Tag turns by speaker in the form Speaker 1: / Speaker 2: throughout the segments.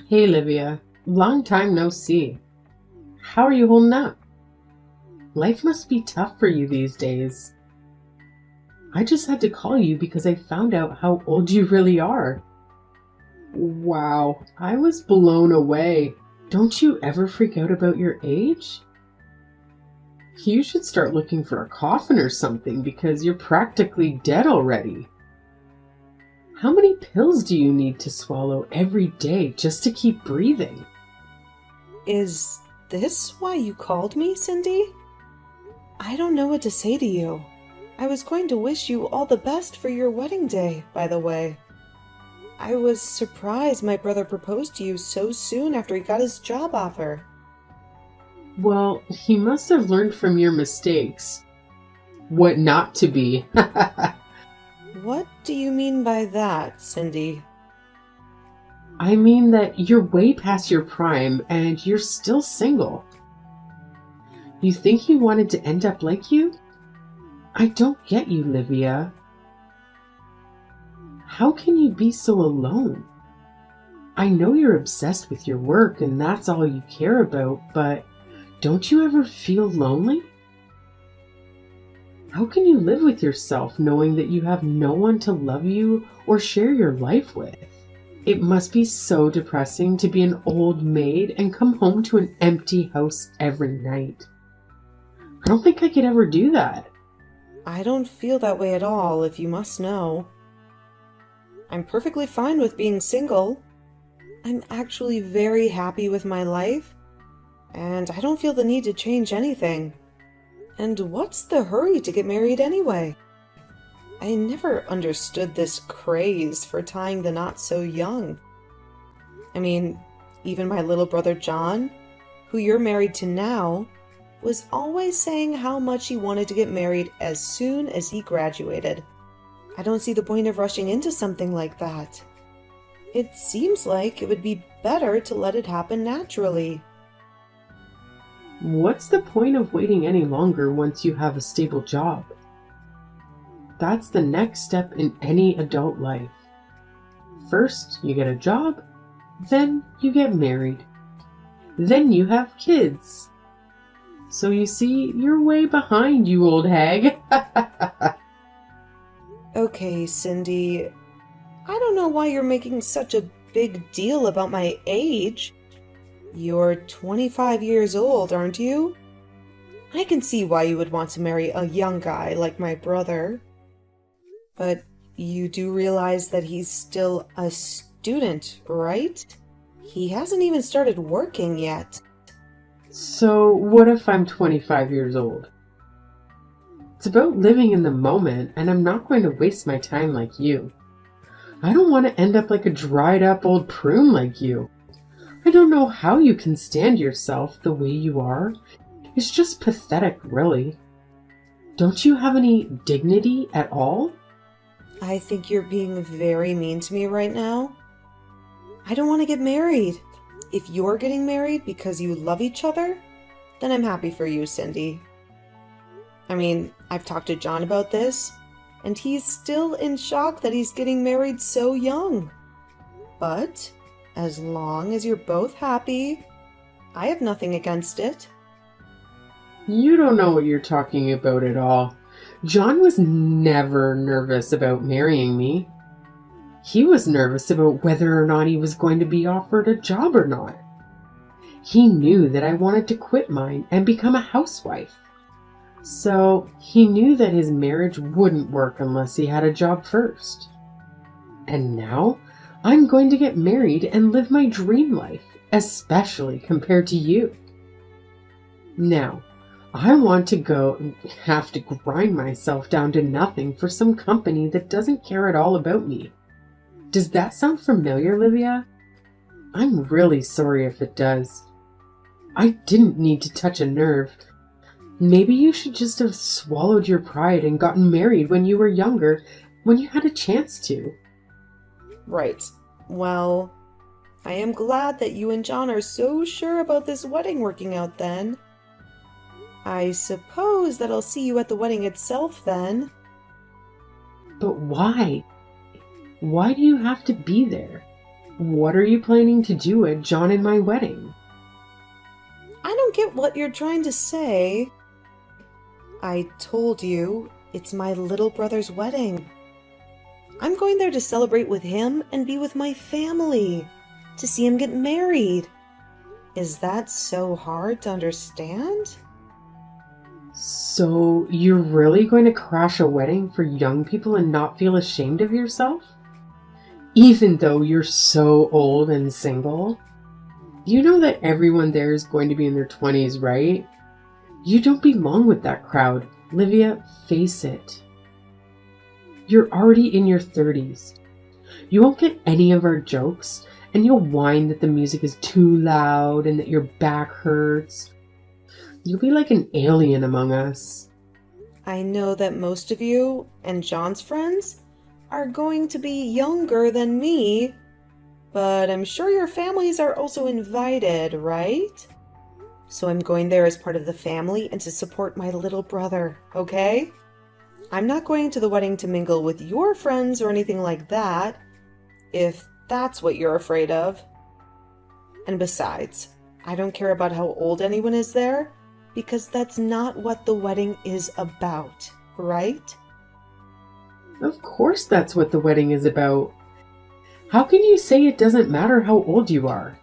Speaker 1: Hey, Livia. Long time no see. How are you holding up? Life must be tough for you these days. I just had to call you because I found out how old you really are. Wow, I was blown away. Don't you ever freak out about your age? You should start looking for a coffin or something because you're practically dead already. How many pills do you need to swallow every day just to keep breathing?
Speaker 2: Is this why you called me, Cindy? I don't know what to say to you. I was going to wish you all the best for your wedding day, by the way. I was surprised my brother proposed to you so soon after he got his job offer.
Speaker 1: Well, he must have learned from your mistakes. What not to be.
Speaker 2: What do you mean by that, Cindy?
Speaker 1: I mean that you're way past your prime and you're still single. You think he wanted to end up like you? I don't get you, Livia. How can you be so alone? I know you're obsessed with your work and that's all you care about, but don't you ever feel lonely? How can you live with yourself knowing that you have no one to love you or share your life with? It must be so depressing to be an old maid and come home to an empty house every night. I don't think I could ever do that.
Speaker 2: I don't feel that way at all, if you must know. I'm perfectly fine with being single. I'm actually very happy with my life, and I don't feel the need to change anything. And what's the hurry to get married anyway? I never understood this craze for tying the knot so young. I mean, even my little brother John, who you're married to now, was always saying how much he wanted to get married as soon as he graduated. I don't see the point of rushing into something like that. It seems like it would be better to let it happen naturally.
Speaker 1: What's the point of waiting any longer once you have a stable job? That's the next step in any adult life. First, you get a job, then you get married, then you have kids. So you see, you're way behind, you old hag.
Speaker 2: Okay, Cindy, I don't know why you're making such a big deal about my age. You're 25 years old, aren't you? I can see why you would want to marry a young guy like my brother. But you do realize that he's still a student, right? He hasn't even started working yet.
Speaker 1: So what if I'm 25 years old? It's about living in the moment, and I'm not going to waste my time like you. I don't want to end up like a dried up old prune like you. I don't know how you can stand yourself the way you are. It's just pathetic, really. Don't you have any dignity at all?
Speaker 2: I think you're being very mean to me right now. I don't want to get married. If you're getting married because you love each other, then I'm happy for you, Cindy. I mean, I've talked to John about this, and he's still in shock that he's getting married so young. But as long as you're both happy, I have nothing against it.
Speaker 1: You don't know what you're talking about at all. John was never nervous about marrying me. He was nervous about whether or not he was going to be offered a job or not. He knew that I wanted to quit mine and become a housewife. So he knew that his marriage wouldn't work unless he had a job first. And now I'm going to get married and live my dream life, especially compared to you. Now, I want to go and have to grind myself down to nothing for some company that doesn't care at all about me. Does that sound familiar, Livia? I'm really sorry if it does. I didn't need to touch a nerve. Maybe you should just have swallowed your pride and gotten married when you were younger, when you had a chance to.
Speaker 2: Right. Well, I am glad that you and John are so sure about this wedding working out then. I suppose that I'll see you at the wedding itself then.
Speaker 1: But why? Why do you have to be there? What are you planning to do at John and my wedding?
Speaker 2: I don't get what you're trying to say. I told you, it's my little brother's wedding. I'm going there to celebrate with him and be with my family, to see him get married. Is that so hard to understand?
Speaker 1: So, you're really going to crash a wedding for young people and not feel ashamed of yourself? Even though you're so old and single? You know that everyone there is going to be in their 20s, right? You don't belong with that crowd. Livia, face it. You're already in your 30s. You won't get any of our jokes, and you'll whine that the music is too loud and that your back hurts. You'll be like an alien among us.
Speaker 2: I know that most of you and John's friends are going to be younger than me, but I'm sure your families are also invited, right? So I'm going there as part of the family and to support my little brother, okay? I'm not going to the wedding to mingle with your friends or anything like that, if that's what you're afraid of. And besides, I don't care about how old anyone is there, because that's not what the wedding is about, right?
Speaker 1: Of course that's what the wedding is about. How can you say it doesn't matter how old you are?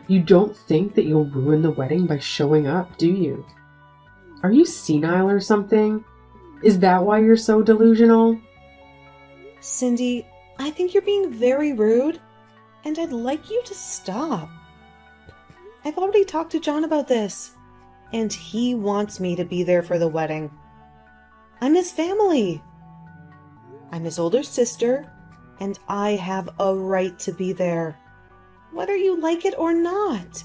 Speaker 1: You don't think that you'll ruin the wedding by showing up, do you? Are you senile or something? Is that why you're so delusional?
Speaker 2: Cindy, I think you're being very rude, and I'd like you to stop. I've already talked to John about this, and he wants me to be there for the wedding. I'm his family. I'm his older sister, and I have a right to be there, whether you like it or not.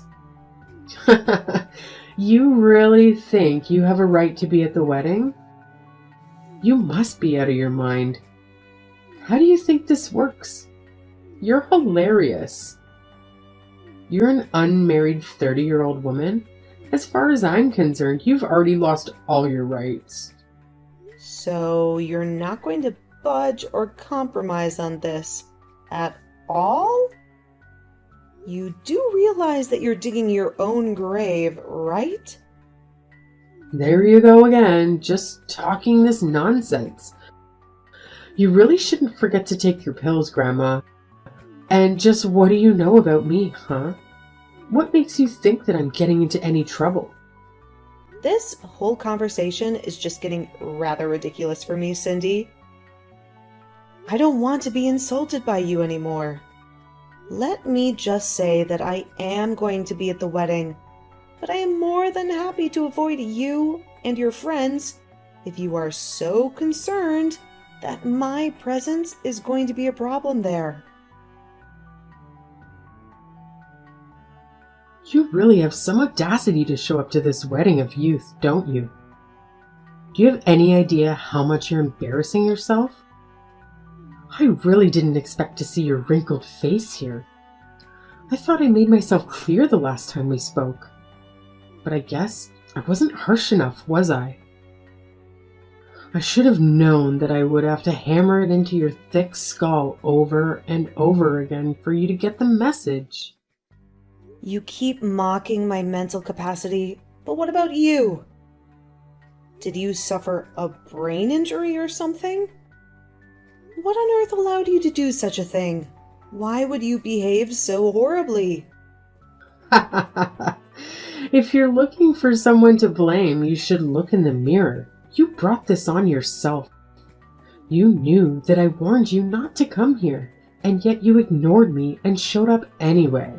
Speaker 1: You really think you have a right to be at the wedding? You must be out of your mind. How do you think this works? You're hilarious. You're an unmarried 30-year-old woman. As far as I'm concerned, you've already lost all your rights.
Speaker 2: So you're not going to budge or compromise on this at all? You do realize that you're digging your own grave, right?
Speaker 1: There you go again, just talking this nonsense. You really shouldn't forget to take your pills, Grandma. And just what do you know about me, huh? What makes you think that I'm getting into any trouble?
Speaker 2: This whole conversation is just getting rather ridiculous for me, Cindy. I don't want to be insulted by you anymore. Let me just say that I am going to be at the wedding, but I am more than happy to avoid you and your friends if you are so concerned that my presence is going to be a problem there.
Speaker 1: You really have some audacity to show up to this wedding of youth, don't you? Do you have any idea how much you're embarrassing yourself? I really didn't expect to see your wrinkled face here. I thought I made myself clear the last time we spoke. But I guess I wasn't harsh enough, was I? I should have known that I would have to hammer it into your thick skull over and over again for you to get the message.
Speaker 2: You keep mocking my mental capacity, but what about you? Did you suffer a brain injury or something? What on earth allowed you to do such a thing? Why would you behave so horribly?
Speaker 1: If you're looking for someone to blame, you should look in the mirror. You brought this on yourself. You knew that I warned you not to come here, and yet you ignored me and showed up anyway.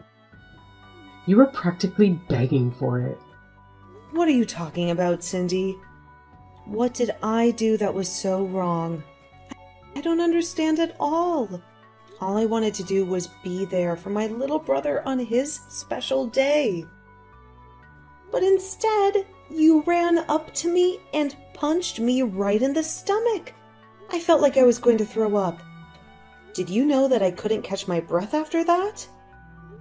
Speaker 1: You were practically begging for it.
Speaker 2: What are you talking about, Cindy? What did I do that was so wrong? I don't understand at all. All I wanted to do was be there for my little brother on his special day. But instead, you ran up to me and punched me right in the stomach. I felt like I was going to throw up. Did you know that I couldn't catch my breath after that?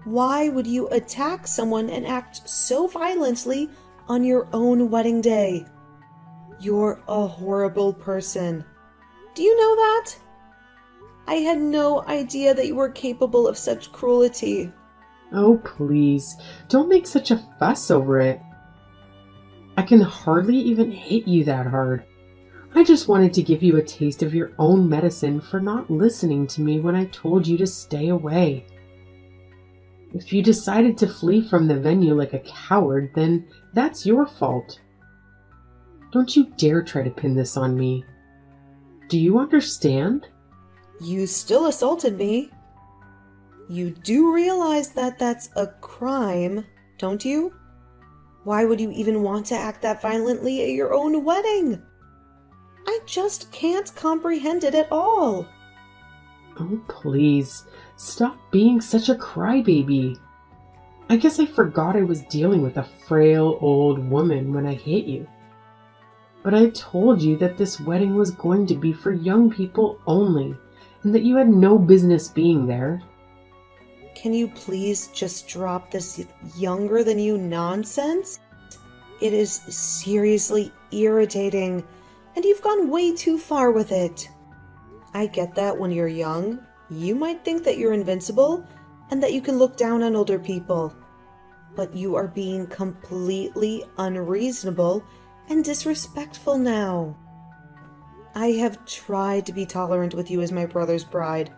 Speaker 2: Why would you attack someone and act so violently on your own wedding day? You're a horrible person. Do you know that? I had no idea that you were capable of such cruelty.
Speaker 1: Oh, please, don't make such a fuss over it. I can hardly even hit you that hard. I just wanted to give you a taste of your own medicine for not listening to me when I told you to stay away. If you decided to flee from the venue like a coward, then that's your fault. Don't you dare try to pin this on me. Do you understand?
Speaker 2: You still assaulted me. You do realize that that's a crime, don't you? Why would you even want to act that violently at your own wedding? I just can't comprehend it at all.
Speaker 1: Oh, please, stop being such a crybaby. I guess I forgot I was dealing with a frail old woman when I hit you. But I told you that this wedding was going to be for young people only, and that you had no business being there.
Speaker 2: Can you please just drop this younger than you nonsense? It is seriously irritating, and you've gone way too far with it. I get that when you're young, you might think that you're invincible and that you can look down on older people. But you are being completely unreasonable and disrespectful now. I have tried to be tolerant with you as my brother's bride,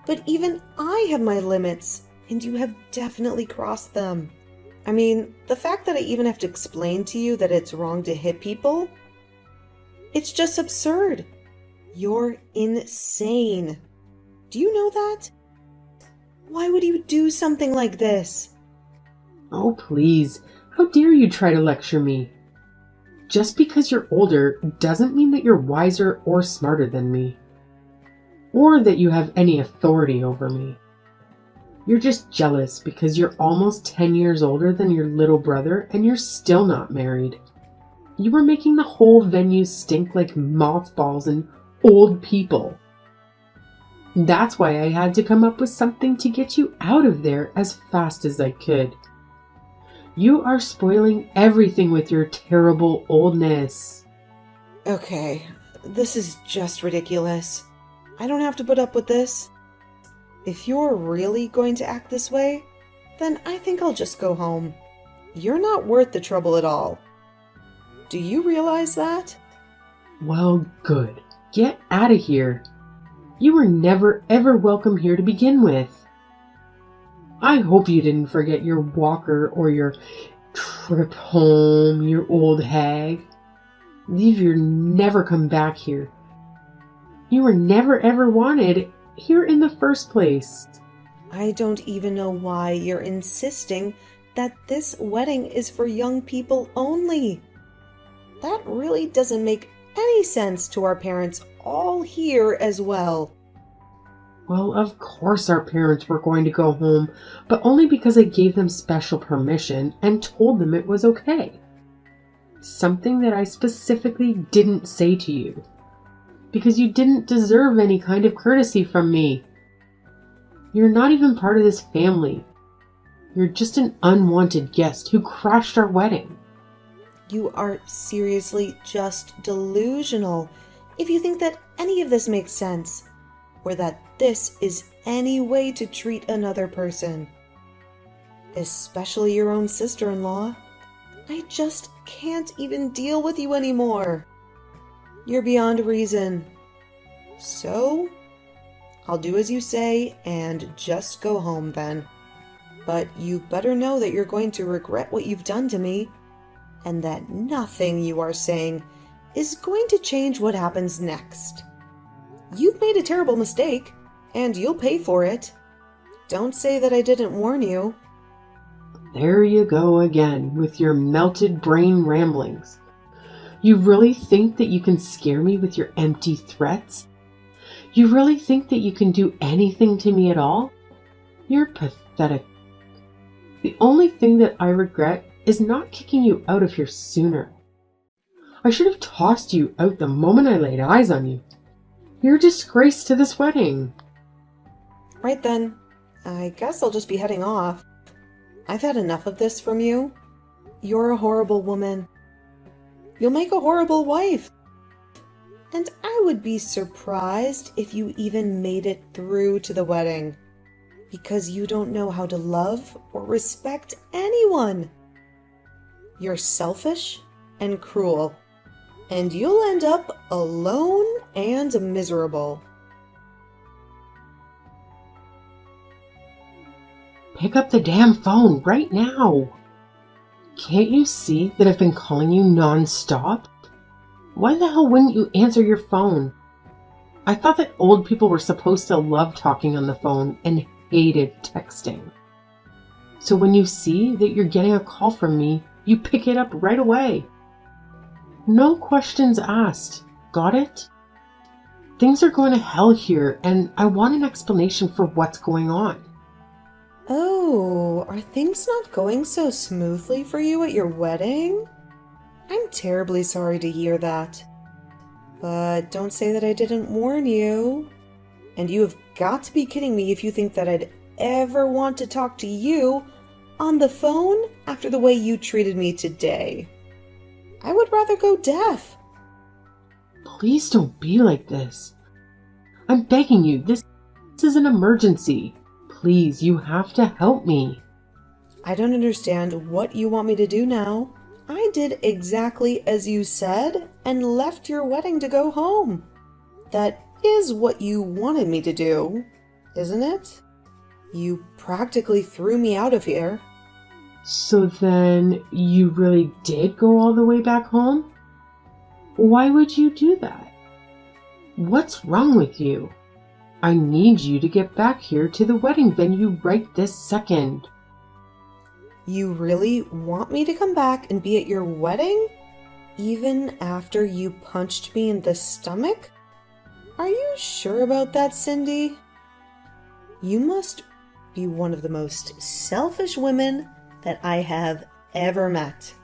Speaker 2: but even I have my limits, and you have definitely crossed them. I mean, the fact that I even have to explain to you that it's wrong to hit people, it's just absurd. You're insane. Do you know that? Why would you do something like this?
Speaker 1: Oh, please, how dare you try to lecture me? Just because you're older doesn't mean that you're wiser or smarter than me, or that you have any authority over me. You're just jealous because you're almost 10 years older than your little brother and you're still not married. You were making the whole venue stink like mothballs and old people. That's why I had to come up with something to get you out of there as fast as I could. You are spoiling everything with your terrible oldness.
Speaker 2: Okay, this is just ridiculous. I don't have to put up with this. If you're really going to act this way, then I think I'll just go home. You're not worth the trouble at all. Do you realize that?
Speaker 1: Well, good. Get out of here. You were never ever welcome here to begin with. I hope you didn't forget your walker or your trip home, you old hag. Leave your never come back here. You were never ever wanted here in the first place.
Speaker 2: I don't even know why you're insisting that this wedding is for young people only. That really doesn't make any sense to our parents all here as well.
Speaker 1: Well, of course our parents were going to go home, but only because I gave them special permission and told them it was okay. Something that I specifically didn't say to you, because you didn't deserve any kind of courtesy from me. You're not even part of this family. You're just an unwanted guest who crashed our wedding.
Speaker 2: You are seriously just delusional if you think that any of this makes sense, or that this is any way to treat another person. Especially your own sister-in-law. I just can't even deal with you anymore. You're beyond reason. So, I'll do as you say and just go home then. But you better know that you're going to regret what you've done to me, and that nothing you are saying is going to change what happens next. You've made a terrible mistake, and you'll pay for it. Don't say that I didn't warn you.
Speaker 1: There you go again with your melted brain ramblings. You really think that you can scare me with your empty threats? You really think that you can do anything to me at all? You're pathetic. The only thing that I regret is not kicking you out of here sooner. I should have tossed you out the moment I laid eyes on you. You're a disgrace to this wedding.
Speaker 2: Right then, I guess I'll just be heading off. I've had enough of this from you. You're a horrible woman. You'll make a horrible wife. And I would be surprised if you even made it through to the wedding, because you don't know how to love or respect anyone. You're selfish and cruel, and you'll end up alone and miserable.
Speaker 1: Pick up the damn phone right now. Can't you see that I've been calling you non-stop? Why the hell wouldn't you answer your phone? I thought that old people were supposed to love talking on the phone and hated texting. So when you see that you're getting a call from me, you pick it up right away. No questions asked. Got it? Things are going to hell here, and I want an explanation for what's going on.
Speaker 2: Oh, are things not going so smoothly for you at your wedding? I'm terribly sorry to hear that. But don't say that I didn't warn you. And you have got to be kidding me if you think that I'd ever want to talk to you on the phone after the way you treated me today. I would rather go deaf.
Speaker 1: Please don't be like this. I'm begging you, this is an emergency. Please, you have to help me.
Speaker 2: I don't understand what you want me to do now. I did exactly as you said and left your wedding to go home. That is what you wanted me to do, isn't it? You practically threw me out of here.
Speaker 1: So then you really did go all the way back home? Why would you do that? What's wrong with you? I need you to get back here to the wedding venue right this second.
Speaker 2: You really want me to come back and be at your wedding? Even after you punched me in the stomach? Are you sure about that, Cindy? You must be one of the most selfish women that I have ever met.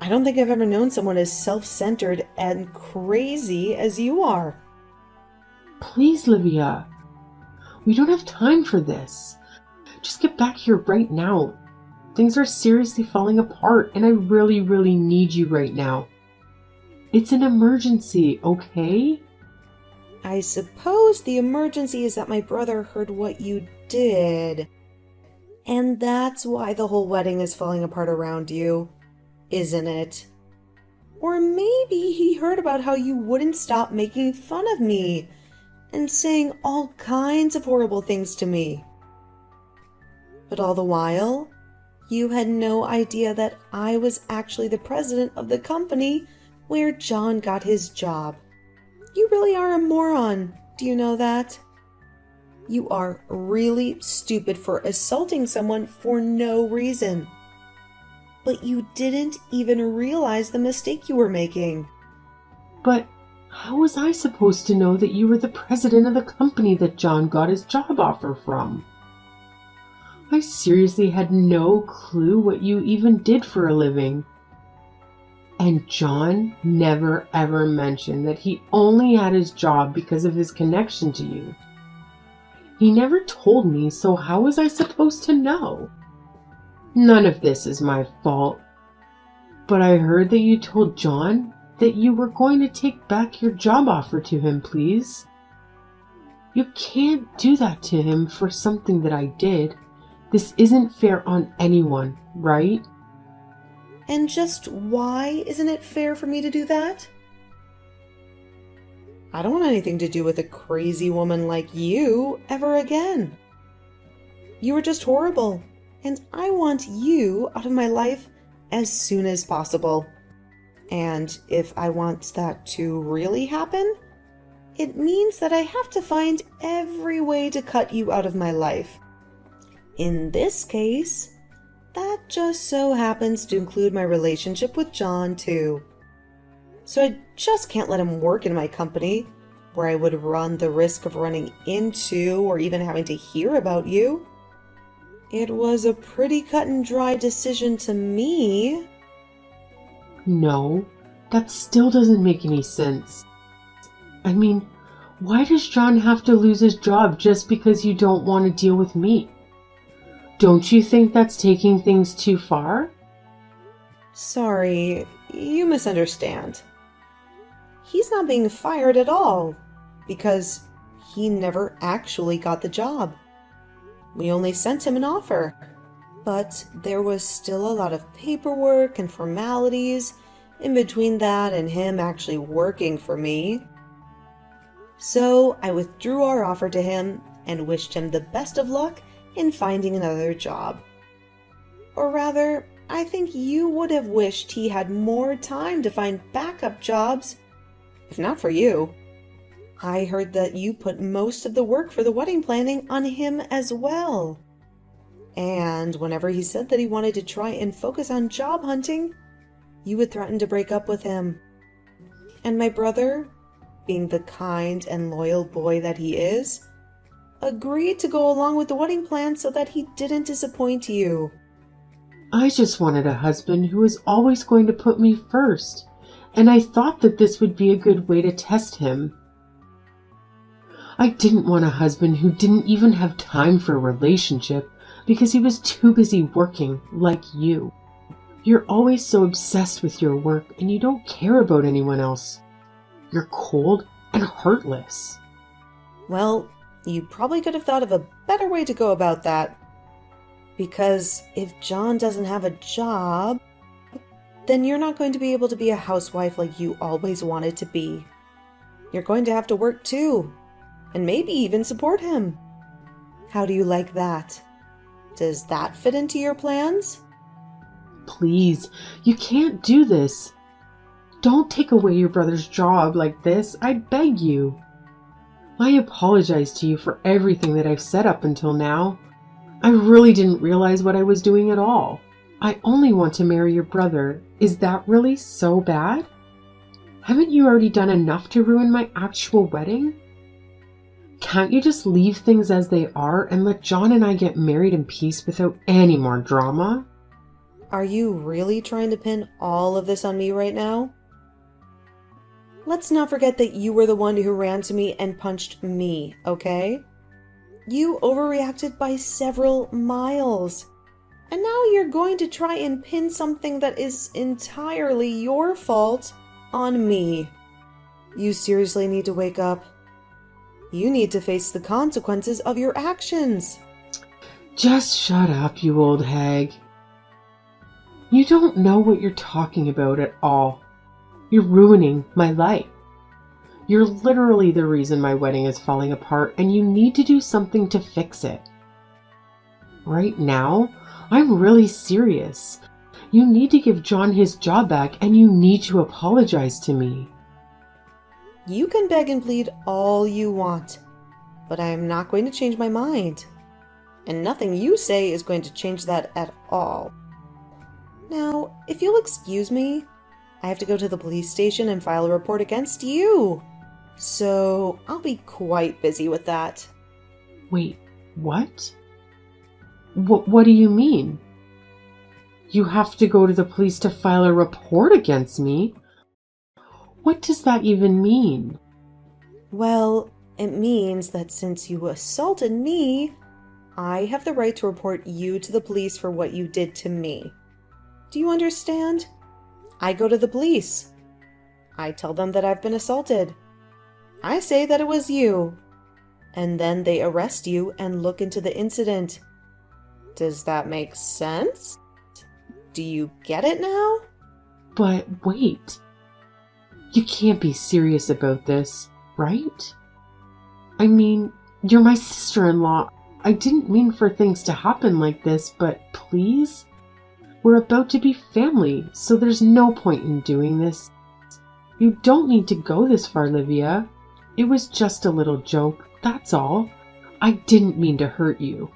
Speaker 2: I don't think I've ever known someone as self-centered and crazy as you are.
Speaker 1: Please, Livia. We don't have time for this. Just get back here right now. Things are seriously falling apart, and I really, really need you right now. It's an emergency, okay?
Speaker 2: I suppose the emergency is that my brother heard what you did. And that's why the whole wedding is falling apart around you, isn't it? Or maybe he heard about how you wouldn't stop making fun of me and saying all kinds of horrible things to me. But all the while, you had no idea that I was actually the president of the company where John got his job. You really are a moron. Do you know that? You are really stupid for assaulting someone for no reason. But you didn't even realize the mistake you were making.
Speaker 1: But how was I supposed to know that you were the president of the company that John got his job offer from? I seriously had no clue what you even did for a living. And John never ever mentioned that he only had his job because of his connection to you. He never told me, so how was I supposed to know? None of this is my fault. But I heard that you told John that you were going to take back your job offer to him, please. You can't do that to him for something that I did. This isn't fair on anyone, right?
Speaker 2: And just why isn't it fair for me to do that? I don't want anything to do with a crazy woman like you ever again. You were just horrible, and I want you out of my life as soon as possible. And if I want that to really happen, it means that I have to find every way to cut you out of my life. In this case, that just so happens to include my relationship with John, too. So I just can't let him work in my company, where I would run the risk of running into or even having to hear about you. It was a pretty cut and dry decision to me.
Speaker 1: No, that still doesn't make any sense. I mean, why does John have to lose his job just because you don't want to deal with me? Don't you think that's taking things too far?
Speaker 2: Sorry, you misunderstand. he's not being fired at all, because he never actually got the job. We only sent him an offer, but there was still a lot of paperwork and formalities in between that and him actually working for me. So I withdrew our offer to him and wished him the best of luck in finding another job. Or rather, I think you would have wished he had more time to find backup jobs, if not for you. I heard that you put most of the work for the wedding planning on him as well. And whenever he said that he wanted to try and focus on job hunting, you would threaten to break up with him. And my brother, being the kind and loyal boy that he is, agreed to go along with the wedding plan so that he didn't disappoint you.
Speaker 1: I just wanted a husband who was always going to put me first, and I thought that this would be a good way to test him. I didn't want a husband who didn't even have time for a relationship because he was too busy working, like you. You're always so obsessed with your work and you don't care about anyone else. You're cold and heartless.
Speaker 2: Well, you probably could have thought of a better way to go about that. Because if John doesn't have a job, then you're not going to be able to be a housewife like you always wanted to be. You're going to have to work too, and maybe even support him. How do you like that? Does that fit into your plans?
Speaker 1: Please, you can't do this. Don't take away your brother's job like this, I beg you. I apologize to you for everything that I've said up until now. I really didn't realize what I was doing at all. I only want to marry your brother. Is that really so bad? Haven't you already done enough to ruin my actual wedding? Can't you just leave things as they are and let John and I get married in peace without any more drama?
Speaker 2: Are you really trying to pin all of this on me right now? Let's not forget that you were the one who ran to me and punched me, okay? You overreacted by several miles. And now you're going to try and pin something that is entirely your fault on me. You seriously need to wake up. You need to face the consequences of your actions.
Speaker 1: Just shut up, you old hag. You don't know what you're talking about at all. You're ruining my life. You're literally the reason my wedding is falling apart, and you need to do something to fix it. Right now, I'm really serious. You need to give John his job back, and you need to apologize to me.
Speaker 2: You can beg and plead all you want, but I am not going to change my mind. And nothing you say is going to change that at all. Now, if you'll excuse me, I have to go to the police station and file a report against you. So I'll be quite busy with that.
Speaker 1: Wait, what? What do you mean? You have to go to the police to file a report against me? What does that even mean?
Speaker 2: Well, it means that since you assaulted me, I have the right to report you to the police for what you did to me. Do you understand? I go to the police. I tell them that I've been assaulted. I say that it was you. And then they arrest you and look into the incident. Does that make sense? Do you get it now?
Speaker 1: But wait. You can't be serious about this, right? I mean, you're my sister-in-law. I didn't mean for things to happen like this, but please? We're about to be family, so there's no point in doing this. You don't need to go this far, Livia. It was just a little joke, that's all. I didn't mean to hurt you.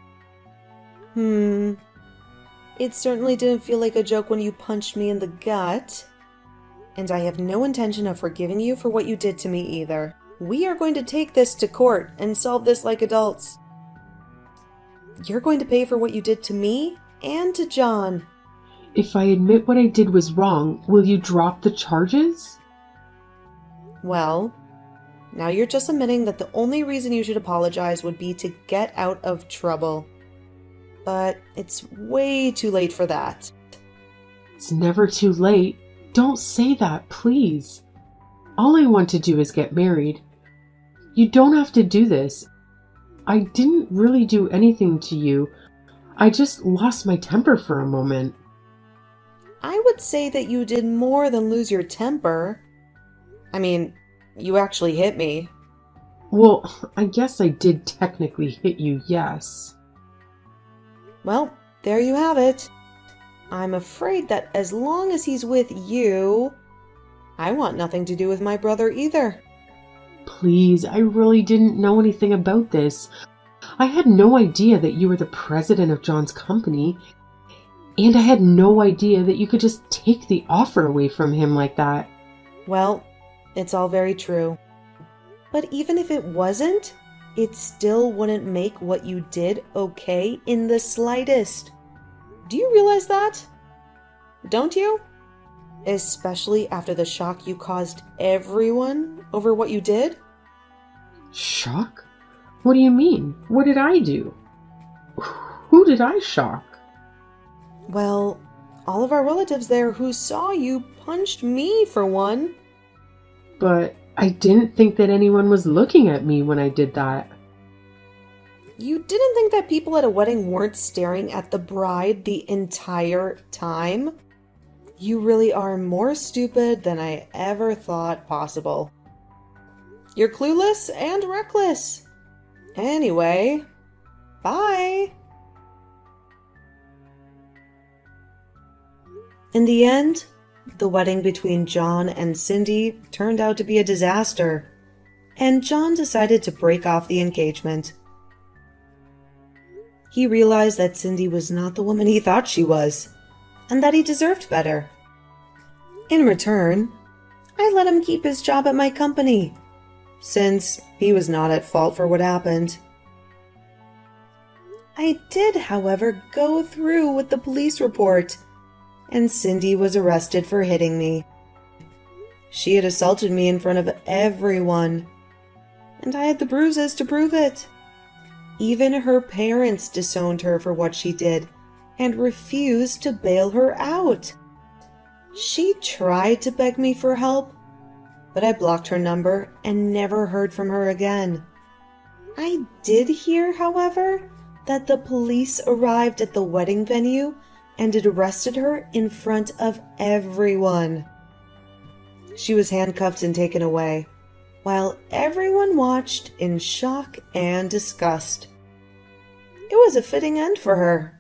Speaker 2: It certainly didn't feel like a joke when you punched me in the gut. And I have no intention of forgiving you for what you did to me either. We are going to take this to court and solve this like adults. You're going to pay for what you did to me and to John.
Speaker 1: If I admit what I did was wrong, will you drop the charges?
Speaker 2: Well, now you're just admitting that the only reason you should apologize would be to get out of trouble. But it's way too late for that.
Speaker 1: It's never too late. Don't say that, please. All I want to do is get married. You don't have to do this. I didn't really do anything to you. I just lost my temper for a moment.
Speaker 2: I would say that you did more than lose your temper. I mean, you actually hit me.
Speaker 1: Well, I guess I did technically hit you, yes.
Speaker 2: Well, there you have it. I'm afraid that as long as he's with you, I want nothing to do with my brother either.
Speaker 1: Please, I really didn't know anything about this. I had no idea that you were the president of John's company, and I had no idea that you could just take the offer away from him like that.
Speaker 2: Well, it's all very true. But even if it wasn't, it still wouldn't make what you did okay in the slightest. Do you realize that? Don't you? Especially after the shock you caused everyone over what you did?
Speaker 1: Shock? What do you mean? What did I do? Who did I shock?
Speaker 2: Well, all of our relatives there who saw you punched me for one.
Speaker 1: But I didn't think that anyone was looking at me when I did that.
Speaker 2: You didn't think that people at a wedding weren't staring at the bride the entire time? You really are more stupid than I ever thought possible. You're clueless and reckless. Anyway, bye. In the end, the wedding between John and Cindy turned out to be a disaster, and John decided to break off the engagement. He realized that Cindy was not the woman he thought she was, and that he deserved better. In return, I let him keep his job at my company, since he was not at fault for what happened. I did, however, go through with the police report, and Cindy was arrested for hitting me. She had assaulted me in front of everyone, and I had the bruises to prove it. Even her parents disowned her for what she did and refused to bail her out. She tried to beg me for help, but I blocked her number and never heard from her again. I did hear, however, that the police arrived at the wedding venue and had arrested her in front of everyone. She was handcuffed and taken away, while everyone watched in shock and disgust. It was a fitting end for her.